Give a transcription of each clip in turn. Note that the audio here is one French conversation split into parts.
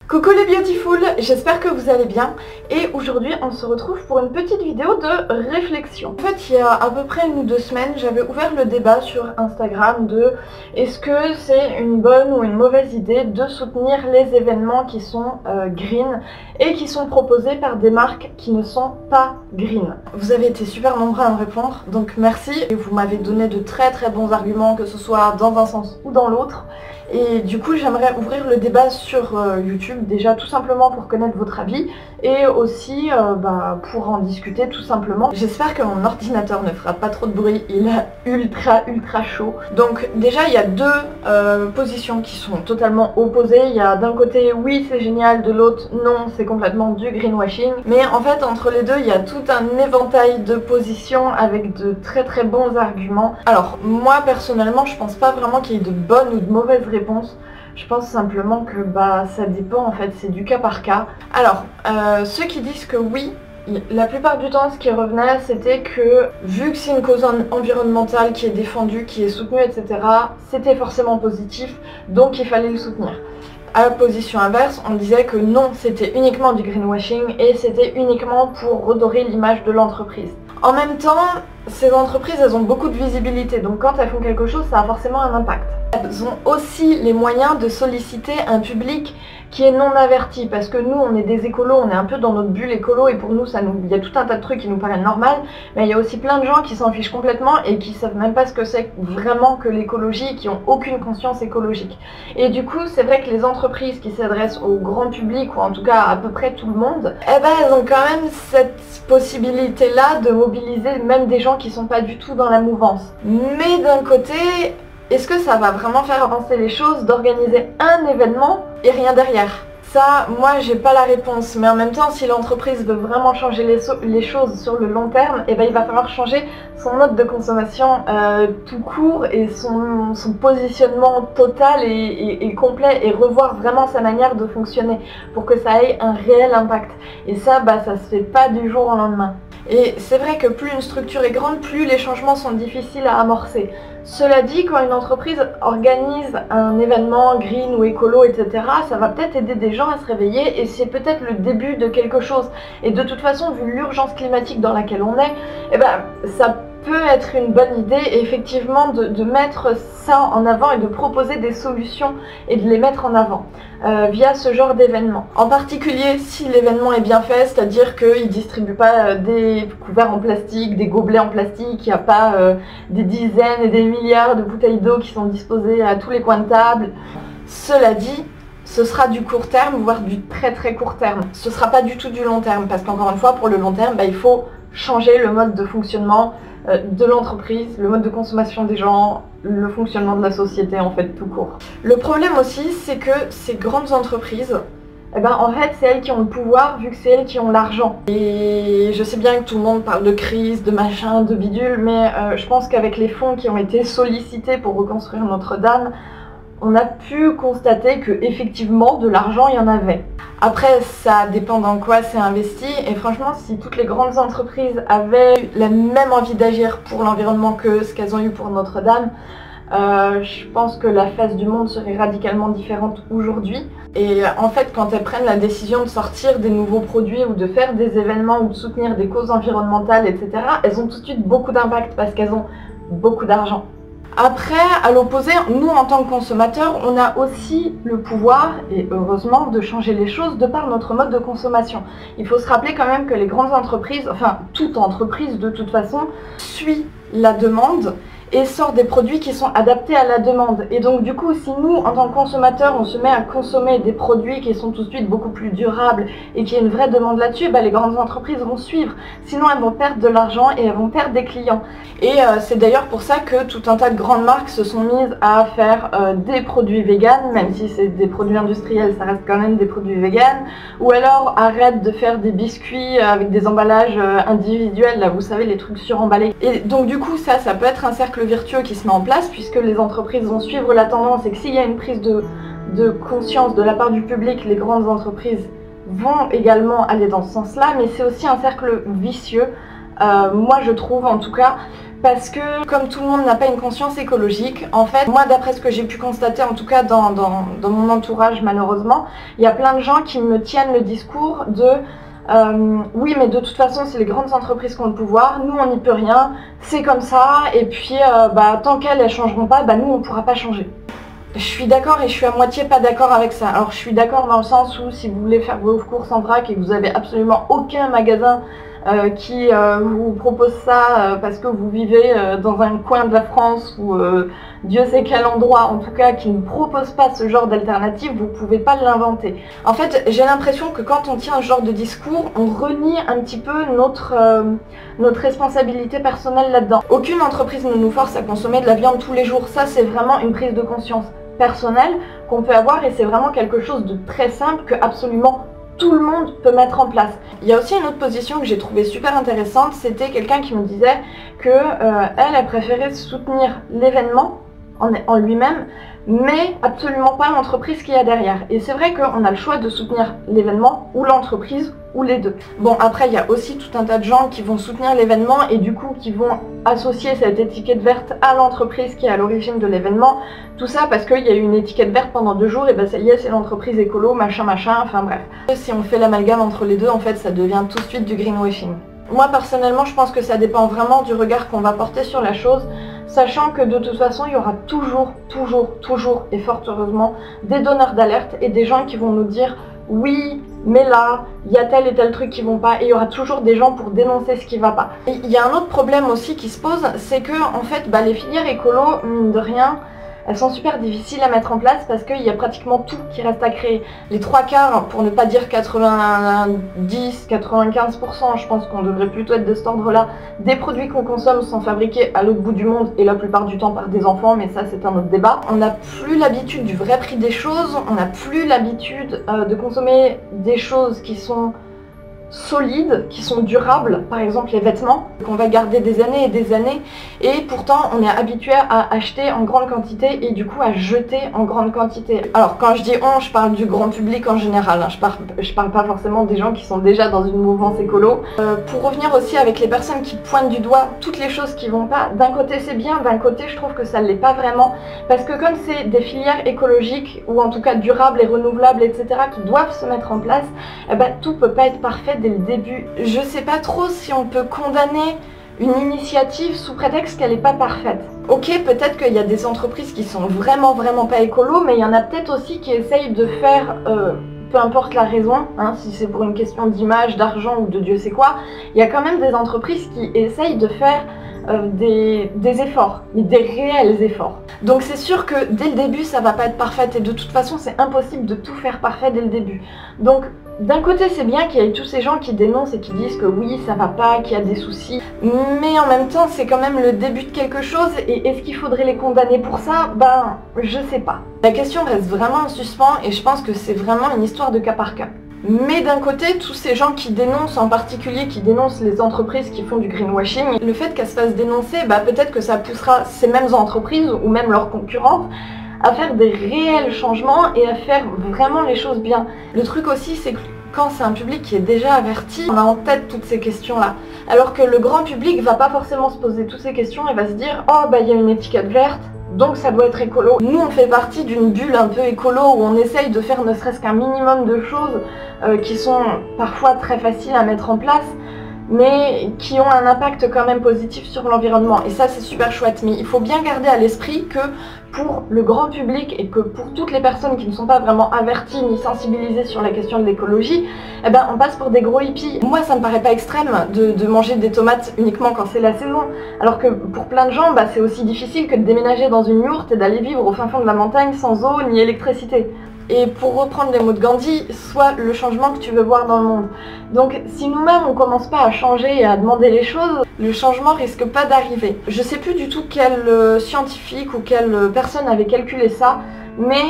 Coucou les beautiful, j'espère que vous allez bien et aujourd'hui on se retrouve pour une petite vidéo de réflexion. En fait il y a à peu près 1 ou 2 semaines j'avais ouvert le débat sur Instagram de est-ce que c'est une bonne ou une mauvaise idée de soutenir les événements qui sont green et qui sont proposés par des marques qui ne sont pas green. Vous avez été super nombreux à me répondre donc merci et vous m'avez donné de très bons arguments que ce soit dans un sens ou dans l'autre. Et du coup j'aimerais ouvrir le débat sur YouTube déjà tout simplement pour connaître votre avis et aussi pour en discuter tout simplement. J'espère que mon ordinateur ne fera pas trop de bruit, il est ultra chaud. Donc déjà il y a deux positions qui sont totalement opposées. Il y a d'un côté oui c'est génial, de l'autre non c'est complètement du greenwashing. Mais en fait entre les deux il y a tout un éventail de positions avec de très bons arguments. Alors moi personnellement je pense pas vraiment qu'il y ait de bonnes ou de mauvaises réponses. Je pense simplement que ça dépend en fait, c'est du cas par cas. Alors, ceux qui disent que oui, la plupart du temps ce qui revenait c'était que vu que c'est une cause environnementale qui est défendue, qui est soutenue, etc., c'était forcément positif, donc il fallait le soutenir. À la position inverse, on disait que non, c'était uniquement du greenwashing et c'était uniquement pour redorer l'image de l'entreprise. En même temps, ces entreprises, elles ont beaucoup de visibilité, donc quand elles font quelque chose, ça a forcément un impact. Elles ont aussi les moyens de solliciter un public qui est non averti, parce que nous, on est des écolos, on est un peu dans notre bulle écolo, et pour nous, il y a tout un tas de trucs qui nous paraissent normaux, mais il y a aussi plein de gens qui s'en fichent complètement et qui savent même pas ce que c'est vraiment que l'écologie, qui ont aucune conscience écologique. Et du coup, c'est vrai que les entreprises qui s'adressent au grand public, ou en tout cas à peu près tout le monde, elles ont quand même cette possibilité-là de mobiliser même des gens qui sont pas du tout dans la mouvance. Mais d'un côté, est-ce que ça va vraiment faire avancer les choses d'organiser un événement et rien derrière? Ça, moi j'ai pas la réponse, mais en même temps si l'entreprise veut vraiment changer les choses sur le long terme, il va falloir changer son mode de consommation tout court et son positionnement total et complet, et revoir vraiment sa manière de fonctionner pour que ça ait un réel impact. Et ça, ça se fait pas du jour au lendemain. Et c'est vrai que plus une structure est grande, plus les changements sont difficiles à amorcer. Cela dit, quand une entreprise organise un événement green ou écolo, etc., ça va peut-être aider des gens à se réveiller et c'est peut-être le début de quelque chose. Et de toute façon, vu l'urgence climatique dans laquelle on est, ça peut être une bonne idée effectivement de mettre ça en avant et de proposer des solutions et de les mettre en avant via ce genre d'événement. En particulier si l'événement est bien fait, c'est-à-dire qu'il ne distribue pas des couverts en plastique, des gobelets en plastique, il n'y a pas des dizaines et des milliards de bouteilles d'eau qui sont disposées à tous les coins de table. Cela dit, ce sera du court terme, voire du très court terme. Ce ne sera pas du tout du long terme, parce qu'encore une fois, pour le long terme, il faut changer le mode de fonctionnement de l'entreprise, le mode de consommation des gens, le fonctionnement de la société en fait tout court. Le problème aussi c'est que ces grandes entreprises, en fait c'est elles qui ont le pouvoir vu que c'est elles qui ont l'argent. Et je sais bien que tout le monde parle de crise, de machin, de bidule, mais je pense qu'avec les fonds qui ont été sollicités pour reconstruire Notre-Dame, on a pu constater que effectivement de l'argent il y en avait. Après ça dépend dans quoi c'est investi, et franchement si toutes les grandes entreprises avaient la même envie d'agir pour l'environnement que ce qu'elles ont eu pour Notre-Dame, je pense que la face du monde serait radicalement différente aujourd'hui. Et en fait quand elles prennent la décision de sortir des nouveaux produits ou de faire des événements ou de soutenir des causes environnementales, etc., elles ont tout de suite beaucoup d'impact parce qu'elles ont beaucoup d'argent. Après, à l'opposé, nous en tant que consommateurs, on a aussi le pouvoir, et heureusement, de changer les choses de par notre mode de consommation. Il faut se rappeler quand même que les grandes entreprises, enfin toute entreprise de toute façon, suit la demande et sort des produits qui sont adaptés à la demande. Et donc du coup, si nous, en tant que consommateurs, on se met à consommer des produits qui sont tout de suite beaucoup plus durables et qu'il y a une vraie demande là-dessus, les grandes entreprises vont suivre. Sinon, elles vont perdre de l'argent et elles vont perdre des clients. Et c'est d'ailleurs pour ça que tout un tas de grandes marques se sont mises à faire des produits véganes, même si c'est des produits industriels, ça reste quand même des produits véganes. Ou alors arrête de faire des biscuits avec des emballages individuels, là vous savez, les trucs suremballés. Et donc du coup, ça peut être un cercle vertueux qui se met en place puisque les entreprises vont suivre la tendance, et que s'il y a une prise de conscience de la part du public, les grandes entreprises vont également aller dans ce sens-là, mais c'est aussi un cercle vicieux moi je trouve en tout cas, parce que comme tout le monde n'a pas une conscience écologique, en fait, moi d'après ce que j'ai pu constater, en tout cas dans mon entourage malheureusement, il y a plein de gens qui me tiennent le discours de oui mais de toute façon c'est les grandes entreprises qui ont le pouvoir, nous on n'y peut rien, c'est comme ça, et puis tant qu'elles ne changeront pas, nous on ne pourra pas changer. Je suis d'accord et je suis à moitié pas d'accord avec ça. Alors je suis d'accord dans le sens où si vous voulez faire vos courses en vrac et que vous avez absolument aucun magasin qui vous propose ça parce que vous vivez dans un coin de la France ou Dieu sait quel endroit, en tout cas qui ne propose pas ce genre d'alternative, vous pouvez pas l'inventer. En fait, j'ai l'impression que quand on tient ce genre de discours, on renie un petit peu notre responsabilité personnelle là-dedans. Aucune entreprise ne nous force à consommer de la viande tous les jours. Ça, c'est vraiment une prise de conscience personnelle qu'on peut avoir et c'est vraiment quelque chose de très simple que absolument tout le monde peut mettre en place. Il y a aussi une autre position que j'ai trouvée super intéressante, c'était quelqu'un qui me disait que elle préférait soutenir l'événement en lui-même, mais absolument pas l'entreprise qu'il y a derrière. Et c'est vrai qu'on a le choix de soutenir l'événement ou l'entreprise ou les deux. Bon, après il y a aussi tout un tas de gens qui vont soutenir l'événement et du coup qui vont associer cette étiquette verte à l'entreprise qui est à l'origine de l'événement. Tout ça parce qu'il y a eu une étiquette verte pendant 2 jours et ça y est, c'est l'entreprise écolo, machin, enfin bref. Si on fait l'amalgame entre les deux, en fait ça devient tout de suite du greenwashing. Moi personnellement, je pense que ça dépend vraiment du regard qu'on va porter sur la chose, sachant que de toute façon, il y aura toujours, et fort heureusement, des donneurs d'alerte et des gens qui vont nous dire « oui, mais là, il y a tel et tel truc qui vont pas » et il y aura toujours des gens pour dénoncer ce qui va pas. Et il y a un autre problème aussi qui se pose, c'est que en fait, les filières écolo, mine de rien, elles sont super difficiles à mettre en place parce qu'il y a pratiquement tout qui reste à créer. Les 3/4, pour ne pas dire 90, 95%, je pense qu'on devrait plutôt être de cet ordre-là, des produits qu'on consomme sont fabriqués à l'autre bout du monde et la plupart du temps par des enfants, mais ça c'est un autre débat. On n'a plus l'habitude du vrai prix des choses, on n'a plus l'habitude de consommer des choses qui sont solides, qui sont durables, par exemple les vêtements, qu'on va garder des années, et pourtant on est habitué à acheter en grande quantité et du coup à jeter en grande quantité. Alors quand je dis on, je parle du grand public en général, hein. Je parle pas forcément des gens qui sont déjà dans une mouvance écolo. Pour revenir aussi avec les personnes qui pointent du doigt toutes les choses qui vont pas, d'un côté c'est bien, d'un côté je trouve que ça l'est pas vraiment, parce que comme c'est des filières écologiques, ou en tout cas durables et renouvelables, etc., qui doivent se mettre en place, tout peut pas être parfait dès le début. Je sais pas trop si on peut condamner une initiative sous prétexte qu'elle n'est pas parfaite. Ok, peut-être qu'il y a des entreprises qui sont vraiment pas écolo, mais il y en a peut-être aussi qui essayent de faire, peu importe la raison, hein, si c'est pour une question d'image, d'argent ou de Dieu sait quoi, il y a quand même des entreprises qui essayent de faire des efforts, mais des réels efforts. Donc c'est sûr que dès le début ça va pas être parfait et de toute façon c'est impossible de tout faire parfait dès le début. Donc d'un côté c'est bien qu'il y ait tous ces gens qui dénoncent et qui disent que oui ça va pas, qu'il y a des soucis, mais en même temps c'est quand même le début de quelque chose et est-ce qu'il faudrait les condamner pour ça? Je sais pas. La question reste vraiment en suspens et je pense que c'est vraiment une histoire de cas par cas. Mais d'un côté, tous ces gens qui dénoncent, en particulier qui dénoncent les entreprises qui font du greenwashing, le fait qu'elles se fassent dénoncer, peut-être que ça poussera ces mêmes entreprises ou même leurs concurrentes à faire des réels changements et à faire vraiment les choses bien. Le truc aussi, c'est que quand c'est un public qui est déjà averti, on a en tête toutes ces questions-là. Alors que le grand public va pas forcément se poser toutes ces questions et va se dire « Oh, il y a une étiquette verte, donc ça doit être écolo ». Nous, on fait partie d'une bulle un peu écolo où on essaye de faire ne serait-ce qu'un minimum de choses qui sont parfois très faciles à mettre en place, mais qui ont un impact quand même positif sur l'environnement. Et ça, c'est super chouette. Mais il faut bien garder à l'esprit que pour le grand public et que pour toutes les personnes qui ne sont pas vraiment averties ni sensibilisées sur la question de l'écologie, on passe pour des gros hippies. Moi, ça me paraît pas extrême de manger des tomates uniquement quand c'est la saison, alors que pour plein de gens, c'est aussi difficile que de déménager dans une yourte et d'aller vivre au fin fond de la montagne sans eau ni électricité. Et pour reprendre les mots de Gandhi, sois le changement que tu veux voir dans le monde. Donc si nous-mêmes on commence pas à changer et à demander les choses, le changement risque pas d'arriver. Je sais plus du tout quel scientifique ou quelle personne avait calculé ça, mais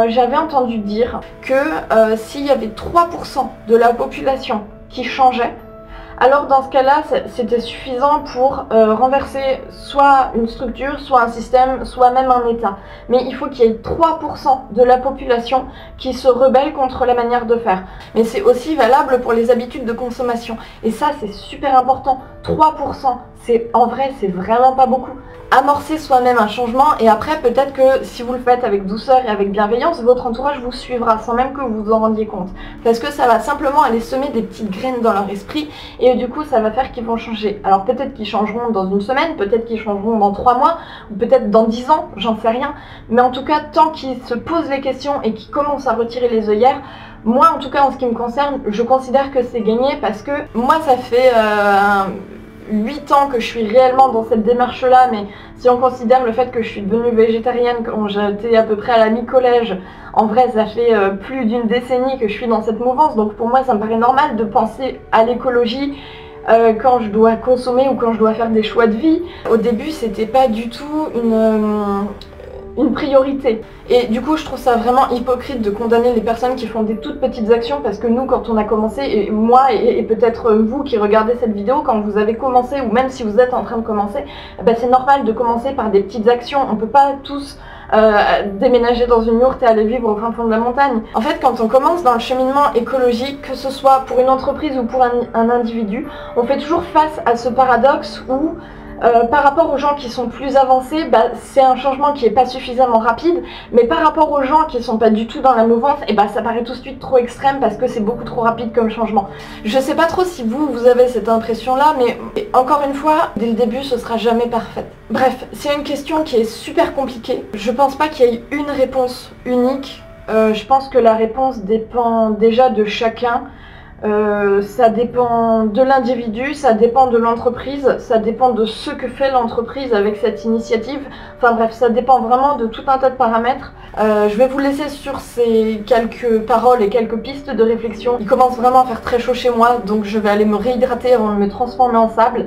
j'avais entendu dire que s'il y avait 3% de la population qui changeait, alors dans ce cas-là, c'était suffisant pour renverser soit une structure, soit un système, soit même un État. Mais il faut qu'il y ait 3% de la population qui se rebelle contre la manière de faire. Mais c'est aussi valable pour les habitudes de consommation. Et ça, c'est super important. 3%, en vrai c'est vraiment pas beaucoup. Amorcer soi-même un changement et après peut-être que si vous le faites avec douceur et avec bienveillance, votre entourage vous suivra sans même que vous vous en rendiez compte. Parce que ça va simplement aller semer des petites graines dans leur esprit et du coup ça va faire qu'ils vont changer. Alors peut-être qu'ils changeront dans une semaine, peut-être qu'ils changeront dans 3 mois, ou peut-être dans 10 ans, j'en sais rien. Mais en tout cas, tant qu'ils se posent les questions et qu'ils commencent à retirer les œillères, moi en tout cas en ce qui me concerne, je considère que c'est gagné parce que moi ça fait 8 ans que je suis réellement dans cette démarche-là, mais si on considère le fait que je suis devenue végétarienne quand j'étais à peu près à la mi-collège, en vrai ça fait plus d'une décennie que je suis dans cette mouvance, donc pour moi ça me paraît normal de penser à l'écologie quand je dois consommer ou quand je dois faire des choix de vie. Au début c'était pas du tout une priorité. Et du coup je trouve ça vraiment hypocrite de condamner les personnes qui font des toutes petites actions parce que nous quand on a commencé, et moi et peut-être vous qui regardez cette vidéo, quand vous avez commencé ou même si vous êtes en train de commencer, ben c'est normal de commencer par des petites actions. On peut pas tous déménager dans une yourte et aller vivre au fin fond de la montagne. En fait quand on commence dans le cheminement écologique, que ce soit pour une entreprise ou pour un individu, on fait toujours face à ce paradoxe où par rapport aux gens qui sont plus avancés, bah, c'est un changement qui n'est pas suffisamment rapide, mais par rapport aux gens qui sont pas du tout dans la mouvance, et bah, ça paraît tout de suite trop extrême parce que c'est beaucoup trop rapide comme changement. Je sais pas trop si vous avez cette impression-là, mais encore une fois, dès le début, ce sera jamais parfait. Bref, c'est une question qui est super compliquée. Je pense pas qu'il y ait une réponse unique. Je pense que la réponse dépend déjà de chacun. Ça dépend de l'individu, ça dépend de l'entreprise, ça dépend de ce que fait l'entreprise avec cette initiative. Enfin bref, ça dépend vraiment de tout un tas de paramètres. Je vais vous laisser sur ces quelques paroles et quelques pistes de réflexion. Il commence vraiment à faire très chaud chez moi, donc je vais aller me réhydrater avant de me transformer en sable.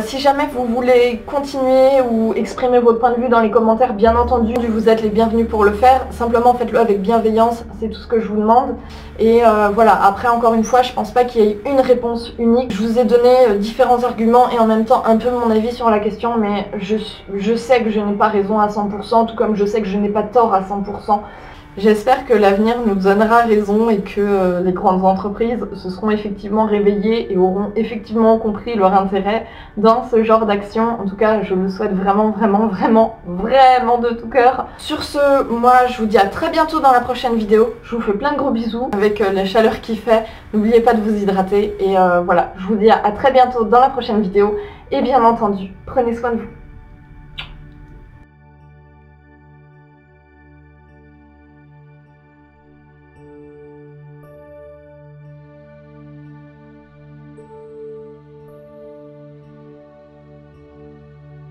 Si jamais vous voulez continuer ou exprimer votre point de vue dans les commentaires, bien entendu, vous êtes les bienvenus pour le faire. Simplement faites-le avec bienveillance, c'est tout ce que je vous demande. Et voilà, après encore une fois, je pense pas qu'il y ait une réponse unique. Je vous ai donné différents arguments et en même temps un peu mon avis sur la question, mais je sais que je n'ai pas raison à 100%, tout comme je sais que je n'ai pas tort à 100%. J'espère que l'avenir nous donnera raison et que les grandes entreprises se seront effectivement réveillées et auront effectivement compris leur intérêt dans ce genre d'action. En tout cas, je le souhaite vraiment, vraiment, vraiment, vraiment de tout cœur. Sur ce, moi, je vous dis à très bientôt dans la prochaine vidéo. Je vous fais plein de gros bisous avec la chaleur qu'il fait. N'oubliez pas de vous hydrater et voilà, je vous dis à très bientôt dans la prochaine vidéo. Et bien entendu, prenez soin de vous.